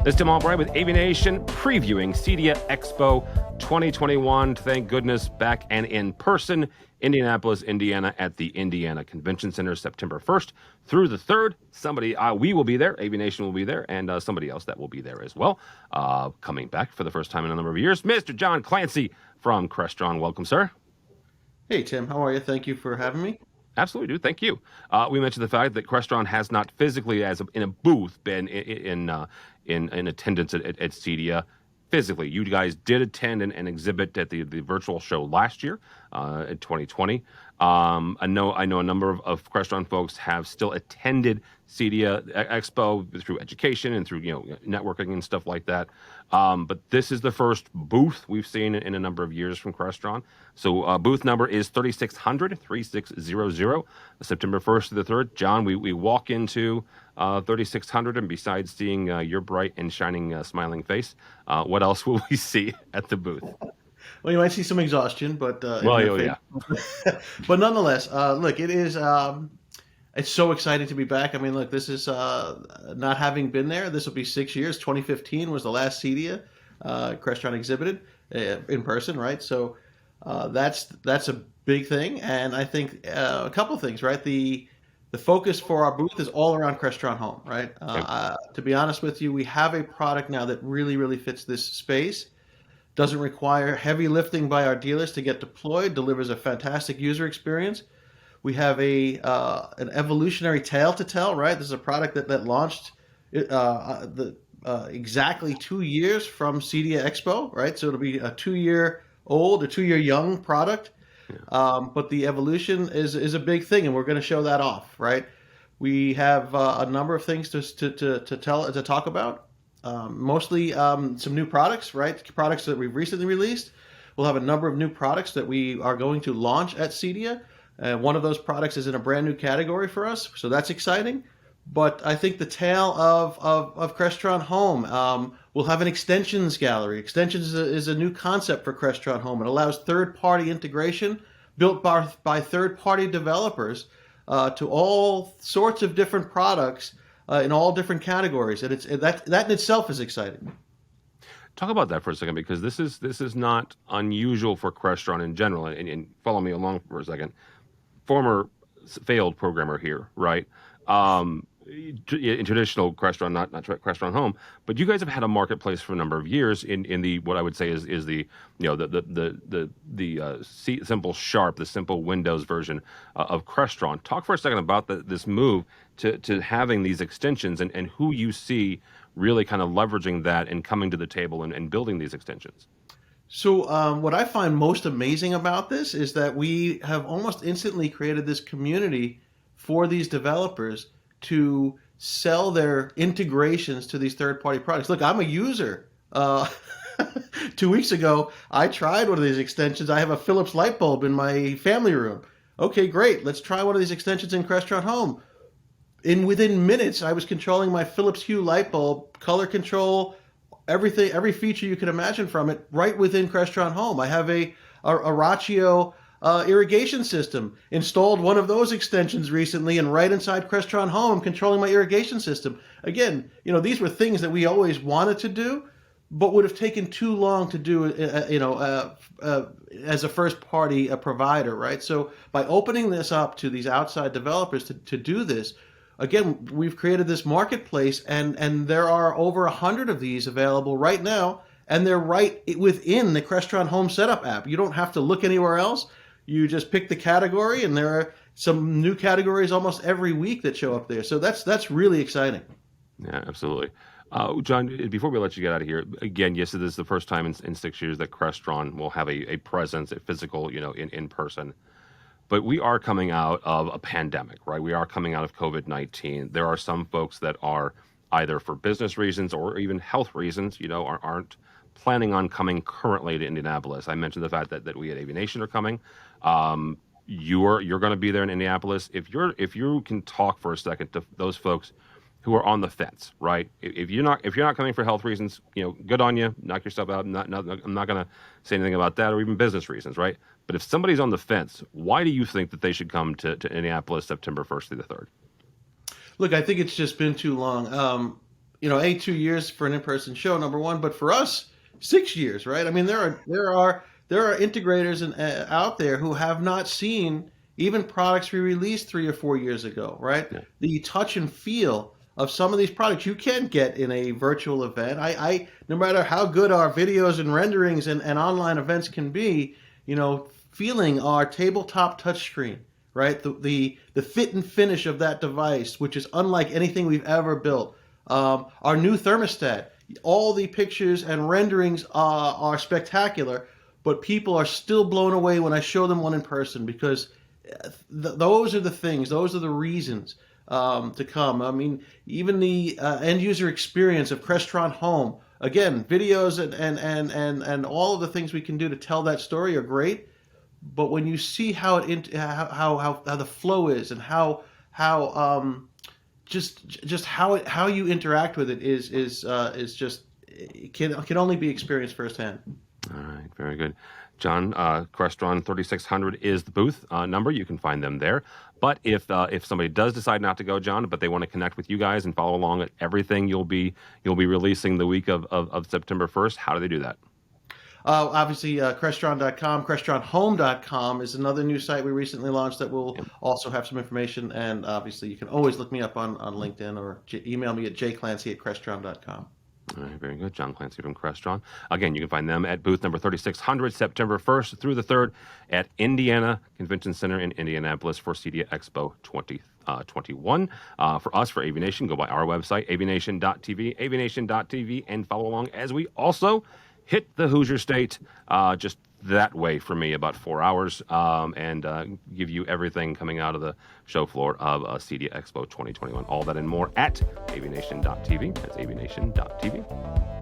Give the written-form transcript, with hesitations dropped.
This is Tim Albright with AVNation previewing CEDIA Expo 2021. Thank goodness back and in person, Indianapolis, Indiana at the Indiana Convention Center, September 1st through the 3rd. We will be there, AVNation will be there, and somebody else that will be there as well. Coming back for the first time in a number of years, Mr. John Clancy from Crestron. Welcome, sir. Hey, Tim. How are you? Thank you for having me. Absolutely, dude. Thank you. We mentioned the fact that Crestron has not physically, in a booth, been in attendance at CEDIA. Physically, you guys did attend and exhibit at the virtual show last year, in 2020. I know a number of Crestron folks have still attended CEDIA Expo through education and through networking and stuff like that. But this is the first booth we've seen in a number of years from Crestron. So booth number is 3600, 3600, September 1st to the 3rd. John, we walk into 3600, and besides seeing your bright and shining smiling face, what else will we see at the booth? Well, you might see some exhaustion, but Yeah. but nonetheless, look, it is. It's so exciting to be back. I mean, look, this is not having been there. This will be 6 years. 2015 was the last CEDIA Crestron exhibited in person, right? So that's a big thing, and I think a couple of things, right? The focus for our booth is all around Crestron Home, right? To be honest with you, we have a product now that really fits this space. Doesn't require heavy lifting by our dealers to get deployed. Delivers a fantastic user experience. We have an evolutionary tale to tell, right? This is a product that launched exactly 2 years from CEDIA Expo, right? So it'll be a 2-year old, a 2-year young product. But the evolution is a big thing, and we're going to show that off, right? We have a number of things to talk about. Mostly some new products, right? Products that we've recently released. We'll have a number of new products that we are going to launch at CEDIA. One of those products is in a brand new category for us, so that's exciting. But I think the tale of Crestron Home, we'll have an extensions gallery. Extensions is a new concept for Crestron Home. It allows third-party integration built by third-party developers to all sorts of different products in all different categories, and that in itself is exciting. Talk about that for a second, because this is not unusual for Crestron in general. And follow me along for a second. Former failed programmer here, right? In traditional Crestron, not Crestron Home, but you guys have had a marketplace for a number of years in the what I would say is the simple Sharp, the simple Windows version of Crestron. Talk for a second about this move to having these extensions and who you see really kind of leveraging that and coming to the table and building these extensions. So what I find most amazing about this is that we have almost instantly created this community for these developers to sell their integrations to these third-party products. Look, I'm a user. 2 weeks ago, I tried one of these extensions. I have a Philips light bulb in my family room. Okay, great. Let's try one of these extensions in Crestron Home. Within minutes, I was controlling my Philips Hue light bulb, color control, everything, every feature you could imagine from it, right within Crestron Home. I have a Ratio irrigation system. Installed one of those extensions recently, and right inside Crestron Home, I'm controlling my irrigation system. Again, these were things that we always wanted to do, but would have taken too long to do, as a first-party provider, right? So by opening this up to these outside developers to do this, again, we've created this marketplace, and there are over 100 of these available right now, and they're right within the Crestron Home Setup app. You don't have to look anywhere else. You just pick the category, and there are some new categories almost every week that show up there. So that's really exciting. Yeah, absolutely. John, before we let you get out of here, again, yes, it is the first time in 6 years that Crestron will have a presence, a physical, in person. But we are coming out of a pandemic, right? We are coming out of COVID-19. There are some folks that are either for business reasons or even health reasons, aren't planning on coming currently to Indianapolis. I mentioned the fact that we at AVNation are coming. You're going to be there in Indianapolis. If you can talk for a second to those folks who are on the fence, right? If you're not coming for health reasons, good on you. Knock yourself out. I'm not going to say anything about that, or even business reasons, right? But if somebody's on the fence, why do you think that they should come to Indianapolis September 1st through the 3rd? Look, I think it's just been too long. 2 years for an in-person show, number one, but for us, 6 years, right? I mean, there are integrators out there who have not seen even products we released 3 or 4 years ago, right? Yeah. The touch and feel of some of these products you can't get in a virtual event. No matter how good our videos and renderings and online events can be, feeling our tabletop touchscreen, right? The fit and finish of that device, which is unlike anything we've ever built. Our new thermostat, all the pictures and renderings are spectacular, but people are still blown away when I show them one in person because those are the things, those are the reasons to come. I mean, even the end user experience of Crestron Home, again, videos and all of the things we can do to tell that story are great. But when you see how the flow is and how just how you interact with it is just it can only be experienced firsthand. All right, very good. John, Crestron 3600 is the booth number. You can find them there. But if somebody does decide not to go, John, but they want to connect with you guys and follow along at everything you'll be releasing the week of September 1st, how do they do that? Obviously, Crestron.com, CrestronHome.com is another new site we recently launched that will also have some information. And obviously, you can always look me up on LinkedIn or email me at jclancy@Crestron.com. All right, very good. John Clancy from Crestron. Again, you can find them at booth number 3600, September 1st through the 3rd at Indiana Convention Center in Indianapolis for CEDIA Expo 2021. For us, for AVNation, go by our website, avnation.tv, and follow along as we also hit the Hoosier State just that way for me, about 4 hours, and give you everything coming out of the show floor of CEDIA Expo 2021. All that and more at avnation.tv. That's avnation.tv.